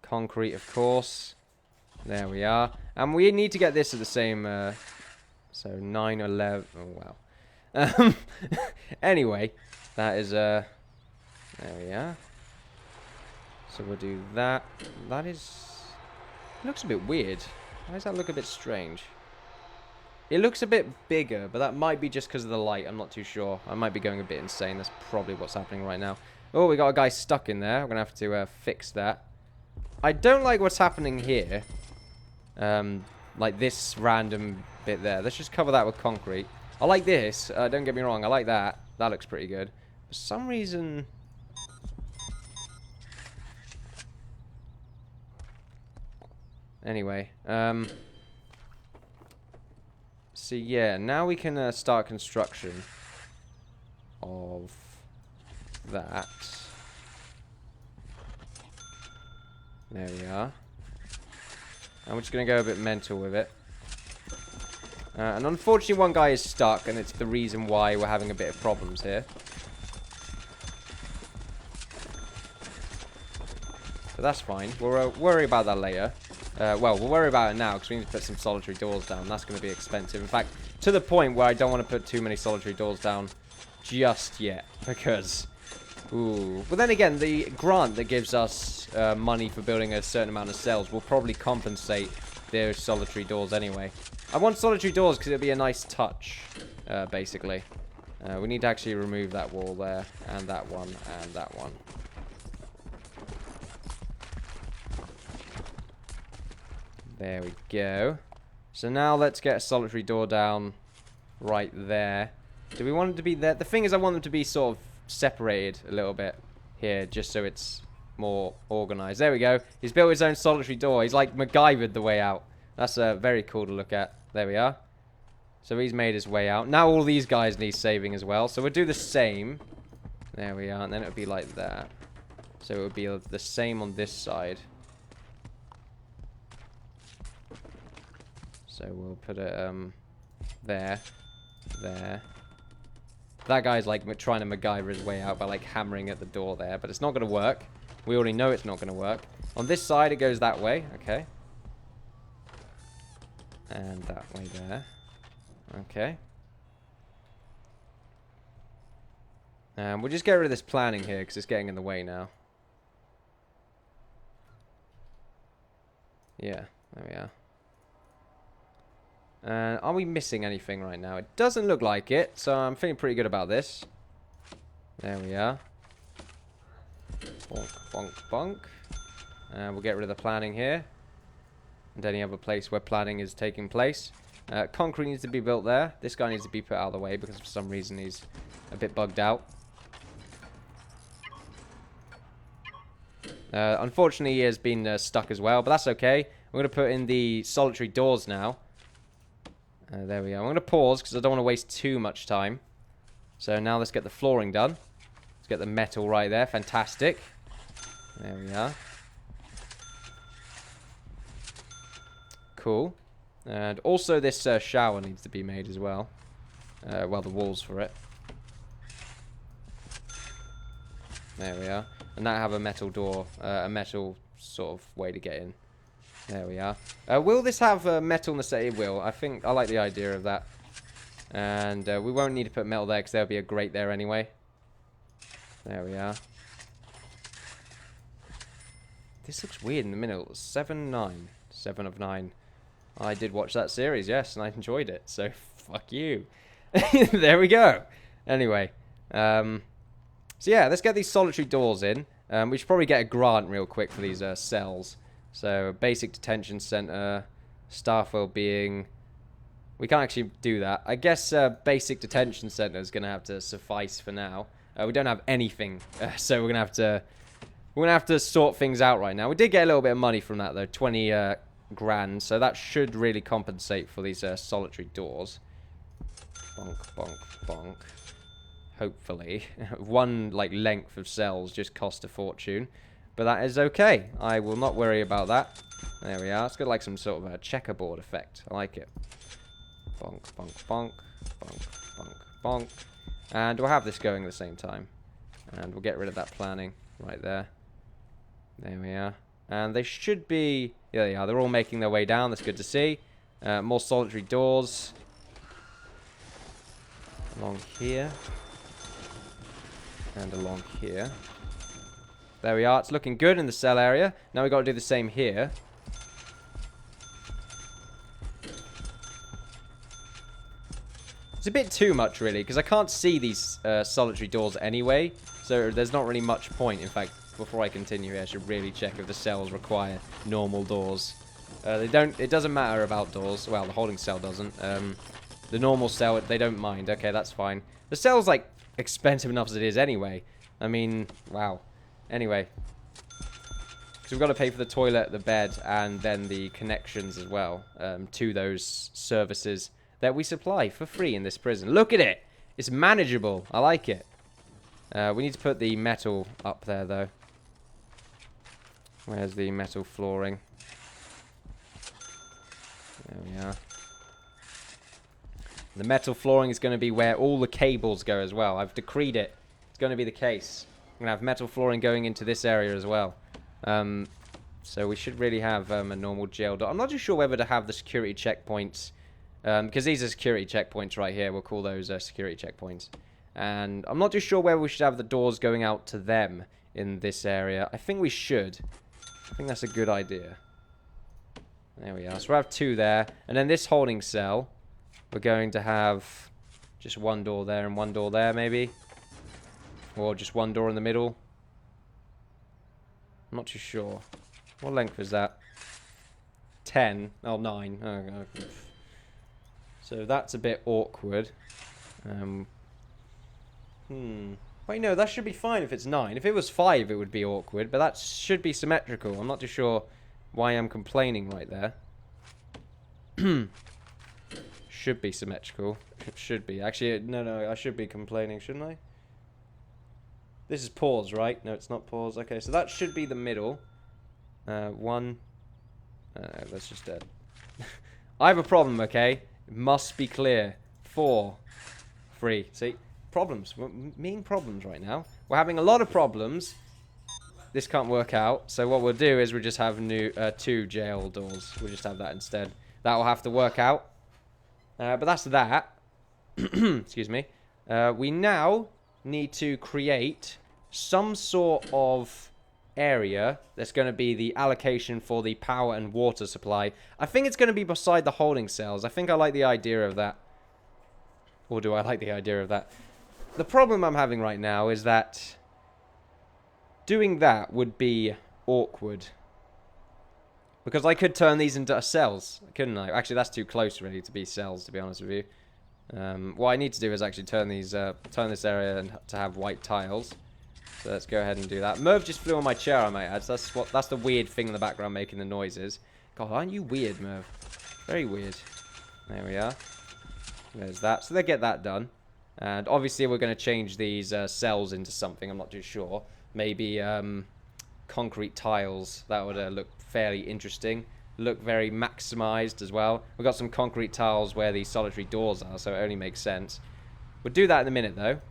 Concrete, of course. There we are. And we need to get this at the same... so 9, 11... Oh, wow. Anyway, that is... there we are. So we'll do that. That is... It looks a bit weird. Why does that look a bit strange? It looks a bit bigger, but that might be just because of the light. I'm not too sure. I might be going a bit insane. That's probably what's happening right now. Oh, we got a guy stuck in there. We're going to have to fix that. I don't like what's happening here. Like this random bit there. Let's just cover that with concrete. I like this. Don't get me wrong. I like that. That looks pretty good. For some reason... Anyway, so yeah, now we can start construction of that. There we are. And we're just going to go a bit mental with it. And unfortunately one guy is stuck, and it's the reason why we're having a bit of problems here. But that's fine. We'll worry about that later. Well, we'll worry about it now because we need to put some solitary doors down. That's going to be expensive. In fact, to the point where I don't want to put too many solitary doors down just yet. Because, ooh. But then again, the grant that gives us money for building a certain amount of cells will probably compensate those solitary doors anyway. I want solitary doors because it'll be a nice touch, basically. We need to actually remove that wall there, and that one, and that one. There we go. So now let's get a solitary door down right there. Do we want it to be there? The thing is, I want them to be sort of separated a little bit here, just so it's more organized. There we go. He's built his own solitary door. He's like MacGyvered the way out. That's very cool to look at. There we are. So he's made his way out. Now all these guys need saving as well. So we'll do the same. There we are. And then it'll be like that. So it would be the same on this side. So we'll put it there. That guy's like trying to MacGyver his way out by like hammering at the door there, but it's not going to work. We already know it's not going to work. On this side, it goes that way. Okay. And that way there. Okay. And we'll just get rid of this planning here because it's getting in the way now. Yeah, there we are. Are we missing anything right now? It doesn't look like it, so I'm feeling pretty good about this. There we are. Bonk, bonk, bonk. And we'll get rid of the planning here. And any other place where planning is taking place. Concrete needs to be built there. This guy needs to be put out of the way because for some reason he's a bit bugged out. Unfortunately, he has been stuck as well, but that's okay. We're going to put in the solitary doors now. There we are. I'm going to pause because I don't want to waste too much time. So now let's get the flooring done. Let's get the metal right there. Fantastic. There we are. Cool. And also this shower needs to be made as well. Well, the walls for it. There we are. And that have a metal door. A metal sort of way to get in. There we are. Will this have metal in the set? It will. I think I like the idea of that. And we won't need to put metal there because there'll be a grate there anyway. There we are. This looks weird in the middle. 7-9. 7 of 9. I did watch that series, yes, and I enjoyed it. So, fuck you. There we go. Anyway. So, yeah, let's get these solitary doors in. We should probably get a grant real quick for these cells. So, basic detention center, staff well-being. We can't actually do that. I guess basic detention center is going to have to suffice for now. We don't have anything, so we're going to have to sort things out right now. We did get a little bit of money from that though, 20 grand, so that should really compensate for these solitary doors. Bonk, bonk, bonk. Hopefully, one like length of cells just cost a fortune. But that is okay. I will not worry about that. There we are. It's got like some sort of a checkerboard effect. I like it. Bonk, bonk, bonk. Bonk, bonk, bonk. And we'll have this going at the same time. And we'll get rid of that planning right there. There we are. And they should be... Yeah, they are. They're all making their way down. That's good to see. More solitary doors. Along here. And along here. There we are. It's looking good in the cell area. Now we've got to do the same here. It's a bit too much, really, because I can't see these solitary doors anyway. So there's not really much point. In fact, before I continue here, I should really check if the cells require normal doors. They don't. It doesn't matter about doors. Well, the holding cell doesn't. The normal cell, they don't mind. Okay, that's fine. The cell's, like, expensive enough as it is anyway. I mean, wow. Anyway. Because we've got to pay for the toilet, the bed, and then the connections as well to those services that we supply for free in this prison. Look at it! It's manageable. I like it. We need to put the metal up there, though. Where's the metal flooring? There we are. The metal flooring is going to be where all the cables go as well. I've decreed it. It's going to be the case. I'm going to have metal flooring going into this area as well. So we should really have a normal jail door. I'm not too sure whether to have the security checkpoints. Because these are security checkpoints right here. We'll call those security checkpoints. And I'm not too sure whether we should have the doors going out to them in this area. I think we should. I think that's a good idea. There we are. So we'll have 2 there. And then this holding cell, we're going to have just 1 door there and 1 door there, maybe. Or just 1 door in the middle. I'm not too sure. What length is that? 10. Oh, 9. Oh, so that's a bit awkward. Wait, no, that should be fine if it's 9. If it was 5, it would be awkward, but that should be symmetrical. I'm not too sure why I'm complaining right there. Should be symmetrical. It should be. Actually, no, I should be complaining, shouldn't I? This is pause, right? No, it's not pause. Okay, so that should be the middle. 1. That's just dead. I have a problem, okay? It must be clear. 4. 3. See? Problems. We're mean problems right now. We're having a lot of problems. This can't work out. So what we'll do is we'll just have 2 jail doors. We'll just have that instead. That will have to work out. But that's that. Excuse me. We now need to create some sort of area that's going to be the allocation for the power and water supply. I think it's going to be beside the holding cells. I think I like the idea of that. Or do I like the idea of that? The problem I'm having right now is that doing that would be awkward. Because I could turn these into cells, couldn't I? Actually, that's too close, really, to be cells, to be honest with you. What I need to do is actually turn these, turn this area to have white tiles. So let's go ahead and do that. Merv just flew on my chair, I might add. So that's the weird thing in the background making the noises. God, aren't you weird, Merv? Very weird. There we are. There's that. So they get that done. And obviously we're going to change these cells into something. I'm not too sure. Maybe concrete tiles. That would look fairly interesting. Look very maximized as well. We've got some concrete tiles where the solitary doors are, so it only makes sense. We'll do that in a minute, though.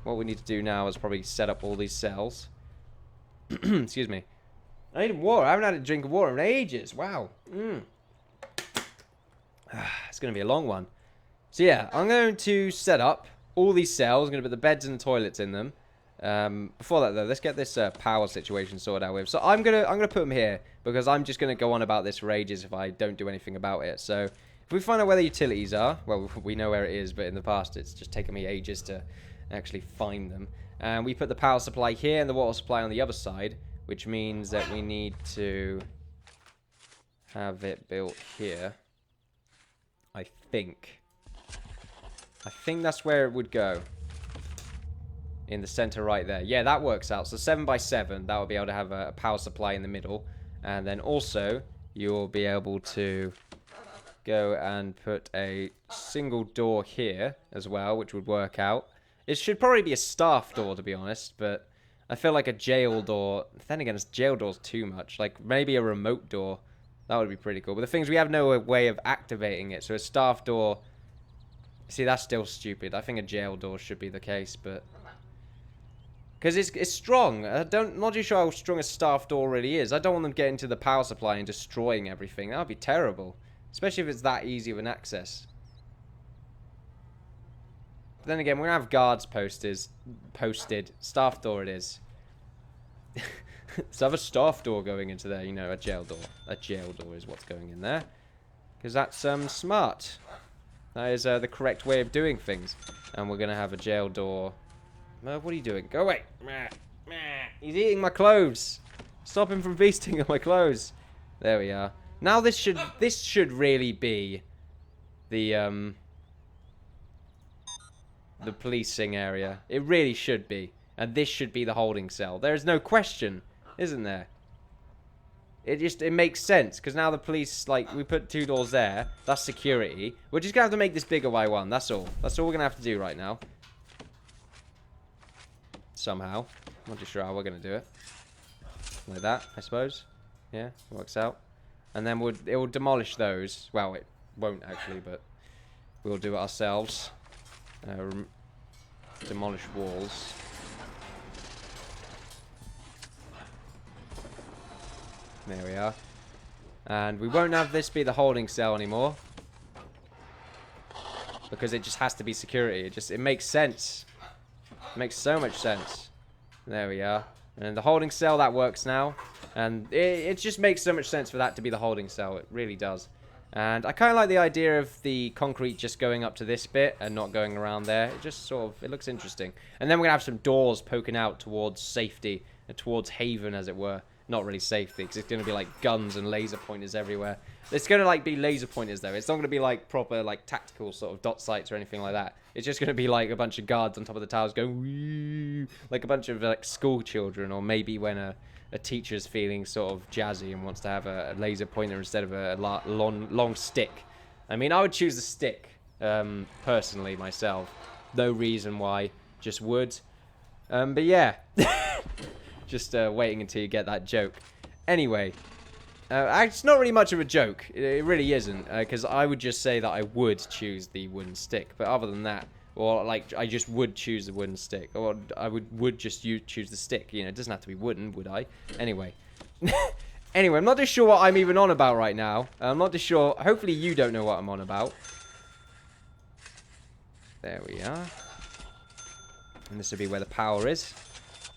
What we need to do now is probably set up all these cells. Excuse me. I need water. I haven't had a drink of water in ages. Wow. It's going to be a long one. So yeah, I'm going to set up all these cells. I'm going to put the beds and the toilets in them. Before that, though, let's get this power situation sorted out with. So I'm gonna put them here because I'm just gonna go on about this for ages if I don't do anything about it. So if we find out where the utilities are, well, we know where it is, but in the past it's just taken me ages to actually find them. And we put the power supply here and the water supply on the other side, which means that we need to have it built here. I think that's where it would go. In the center right there. Yeah, that works out. So 7 by 7, that will be able to have a power supply in the middle. And then also, you'll be able to go and put a single door here as well, which would work out. It should probably be a staff door, to be honest, but I feel like a jail door, then again, jail door's too much. Like, maybe a remote door. That would be pretty cool. But the thing is, we have no way of activating it. So a staff door... See, that's still stupid. I think a jail door should be the case, but... Because it's strong. Not too sure how strong a staff door really is. I don't want them getting to the power supply and destroying everything. That would be terrible. Especially if it's that easy of an access. But then again, we're going to have guards posted. Staff door it is. Let's have a staff door going into there. You know, a jail door. A jail door is what's going in there. Because that's smart. That is the correct way of doing things. And we're going to have a jail door. What are you doing? Go away. He's eating my clothes. Stop him from feasting on my clothes. There we are. Now this should really be the policing area. It really should be. And this should be the holding cell. There is no question, isn't there? It makes sense, because now the police, like, we put 2 doors there. That's security. We're just going to have to make this bigger by 1. That's all. That's all we're going to have to do right now. Somehow. I'm not too sure how we're going to do it. Like that, I suppose. Yeah, works out. And then it will demolish those. Well, it won't actually, but we'll do it ourselves. Demolish walls. There we are. And we won't have this be the holding cell anymore. Because it just has to be security. It makes sense. It makes so much sense. There we are. And the holding cell, that works now. And it just makes so much sense for that to be the holding cell. It really does. And I kind of like the idea of the concrete just going up to this bit and not going around there. It just sort of, it looks interesting. And then we're going to have some doors poking out towards safety. Towards haven, as it were. Not really safety, because it's going to be like guns and laser pointers everywhere. It's going to like be laser pointers, though. It's not going to be like proper like tactical sort of dot sights or anything like that. It's just going to be like a bunch of guards on top of the towers going wee, like a bunch of like school children, or maybe when a teacher's feeling sort of jazzy and wants to have a laser pointer instead of a long stick. I mean, I would choose the stick, personally, myself. No reason why, just would. But yeah. Just waiting until you get that joke. Anyway, it's not really much of a joke. It really isn't, because I would just say that I would choose the wooden stick. But other than that, or like I just would choose the wooden stick, or I would just choose the stick. You know, it doesn't have to be wooden, would I? Anyway, anyway, I'm not too sure what I'm even on about right now. I'm not too sure. Hopefully, you don't know what I'm on about. There we are. And this will be where the power is.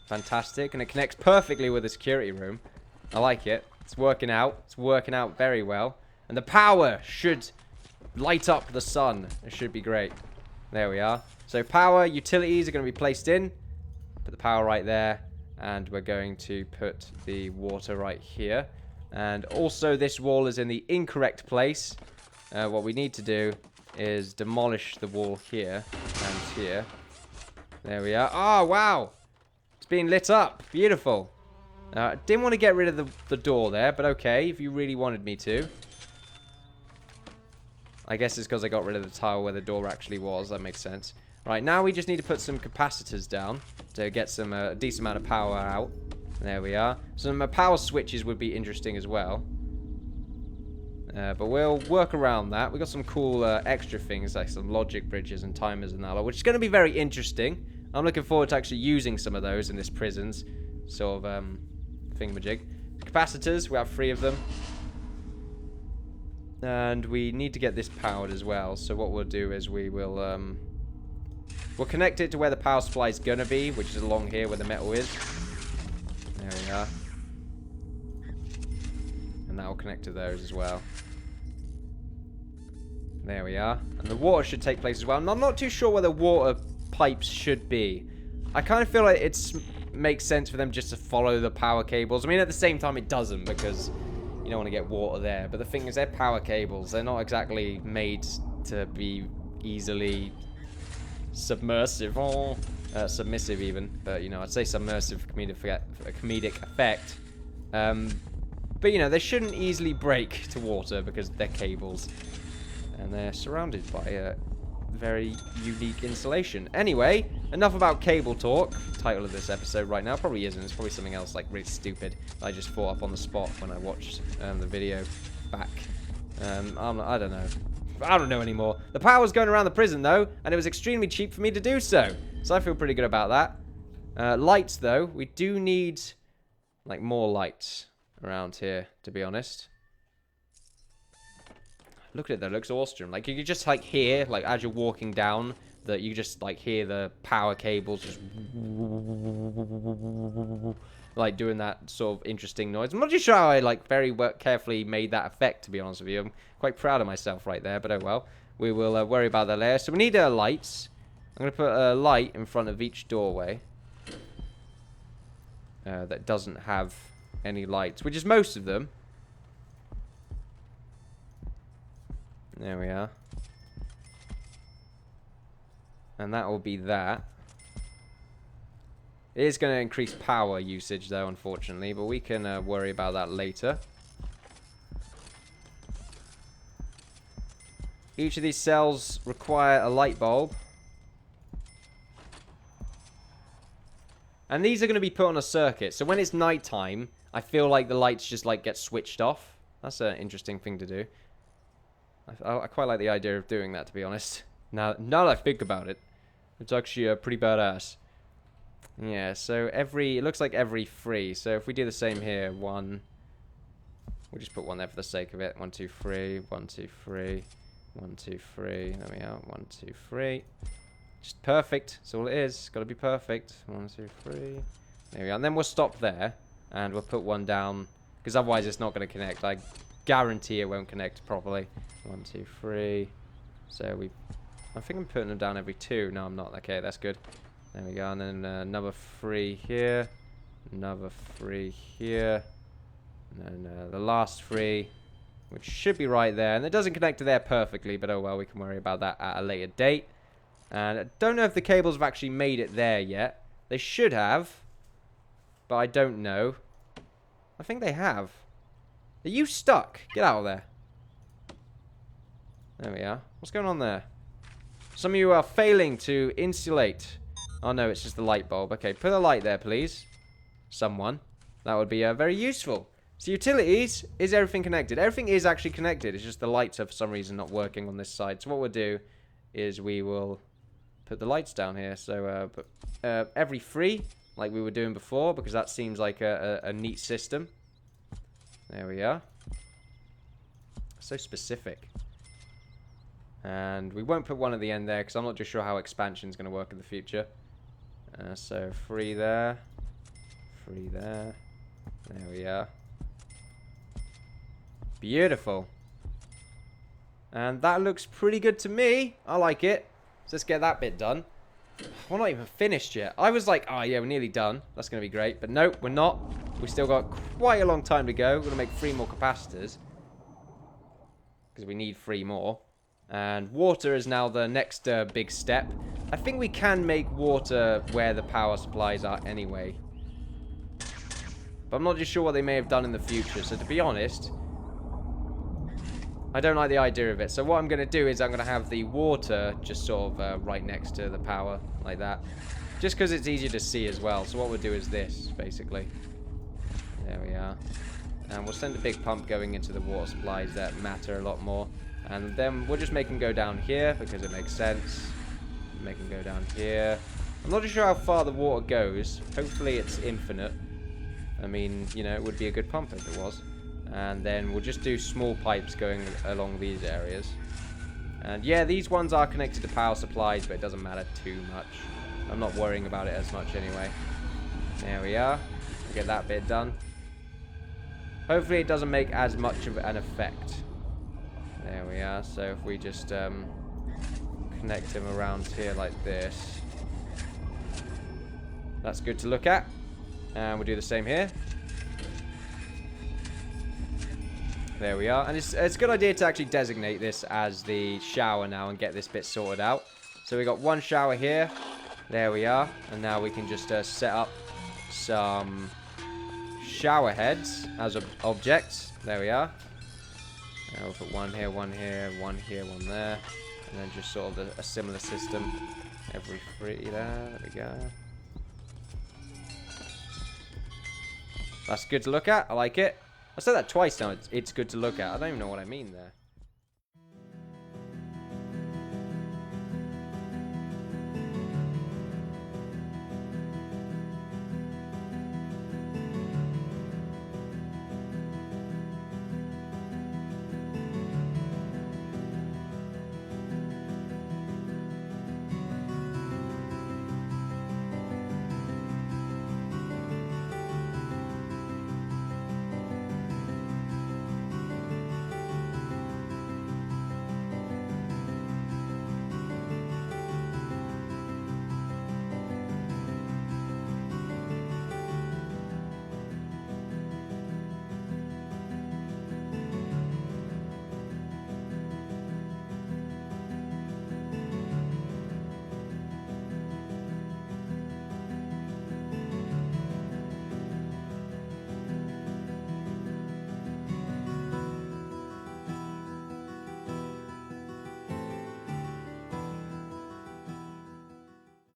Fantastic, and it connects perfectly with the security room. I like it. It's working out. It's working out very well. And the power should light up the sun. It should be great. There we are. So power, utilities are going to be placed in. Put the power right there. And we're going to put the water right here. And also this wall is in the incorrect place. What we need to do is demolish the wall here and here. There we are. Oh, wow. Being lit up. Beautiful. Didn't want to get rid of the door there, but okay, if you really wanted me to. I guess it's because I got rid of the tile where the door actually was. That makes sense. Right, now we just need to put some capacitors down to get some decent amount of power out. There we are. Some power switches would be interesting as well. But we'll work around that. We've got some cool extra things, like some logic bridges and timers and that, which is going to be very interesting. I'm looking forward to actually using some of those in this prison's sort of thingamajig. Capacitors, we have 3 of them. And we need to get this powered as well. So what we'll do is we'll connect it to where the power supply is going to be, which is along here where the metal is. There we are. And that will connect to those as well. There we are. And the water should take place as well. And I'm not too sure where the water pipes should be. I kind of feel like it makes sense for them just to follow the power cables. I mean, at the same time, it doesn't, because you don't want to get water there. But the thing is, they're power cables. They're not exactly made to be easily submersive or submissive even. But, you know, I'd say submersive for comedic effect. But, you know, they shouldn't easily break to water because they're cables. And they're surrounded by a very unique installation. Anyway, enough about cable talk. Title of this episode right now probably isn't. It's probably something else like really stupid that I just thought up on the spot when I watched the video back. I don't know. I don't know anymore. The power was going around the prison though, and it was extremely cheap for me to do so. So I feel pretty good about that. Lights, though. We do need, like, more lights around here, to be honest. Look at it, though. It looks awesome. Like, you could just, like, hear, like, as you're walking down, that you just, like, hear the power cables just... like, doing that sort of interesting noise. I'm not too sure how I, like, very carefully made that effect, to be honest with you. I'm quite proud of myself right there, but oh well. We will worry about that later. So we need lights. I'm going to put a light in front of each doorway. That doesn't have any lights, which is most of them. There we are. And that will be that. It is going to increase power usage, though, unfortunately, but we can worry about that later. Each of these cells require a light bulb. And these are going to be put on a circuit, so when it's nighttime, I feel like the lights just, like, get switched off. That's an interesting thing to do. I quite like the idea of doing that, to be honest. Now that I think about it, it's actually pretty badass. Yeah, so it looks like every 3. So if we do the same here, 1, we'll just put 1 there for the sake of it. 1, 2, 3, 1, 2, 3, 1, 2, 3. There we are. 1, 2, 3. Just perfect. That's all it is. It's got to be perfect. 1, 2, 3. There we are. And then we'll stop there, and we'll put 1 down, because otherwise it's not going to connect. I guarantee it won't connect properly. 1, 2, 3. So I think I'm putting them down every 2. No, I'm not. Okay, that's good. There we go. And then another 3 here. Another 3 here. And then the last 3, which should be right there. And it doesn't connect to there perfectly, but oh well, we can worry about that at a later date. And I don't know if the cables have actually made it there yet. They should have, but I don't know. I think they have. Are you stuck? Get out of there. There we are. What's going on there? Some of you are failing to insulate. Oh no, it's just the light bulb. Okay, put a light there, please. Someone. That would be very useful. So utilities, is everything connected? Everything is actually connected. It's just the lights are for some reason not working on this side. So what we'll do is we will put the lights down here. So every 3, like we were doing before, because that seems like a neat system. There we are. So specific. And we won't put 1 at the end there, because I'm not just sure how expansion is going to work in the future. So 3 there. 3 there. There we are. Beautiful. And that looks pretty good to me. I like it. So let's get that bit done. We're not even finished yet. I was like, oh yeah, we're nearly done. That's going to be great. But nope, we're not. We still got quite a long time to go. We're going to make 3 more capacitors. Because we need 3 more. And water is now the next big step. I think we can make water where the power supplies are anyway. But I'm not just sure what they may have done in the future. So to be honest, I don't like the idea of it. So what I'm going to do is I'm going to have the water just sort of right next to the power, like that. Just because it's easier to see as well. So what we'll do is this, basically. There we are. And we'll send a big pump going into the water supplies that matter a lot more. And then we'll just make them go down here because it makes sense. Make them go down here. I'm not too sure how far the water goes. Hopefully it's infinite. I mean, you know, it would be a good pump if it was. And then we'll just do small pipes going along these areas. And yeah, these ones are connected to power supplies, but it doesn't matter too much. I'm not worrying about it as much anyway. There we are. We'll get that bit done. Hopefully it doesn't make as much of an effect. There we are. So if we just connect him around here like this. That's good to look at. And we'll do the same here. There we are. And it's a good idea to actually designate this as the shower now and get this bit sorted out. So we got 1 shower here. There we are. And now we can just set up some shower heads as objects. There we are. And we'll put 1 here, 1 here, 1 here, 1 there. And then just sort of a similar system every 3 there. There we go. That's good to look at. I like it. I said that twice now. It's good to look at. I don't even know what I mean there.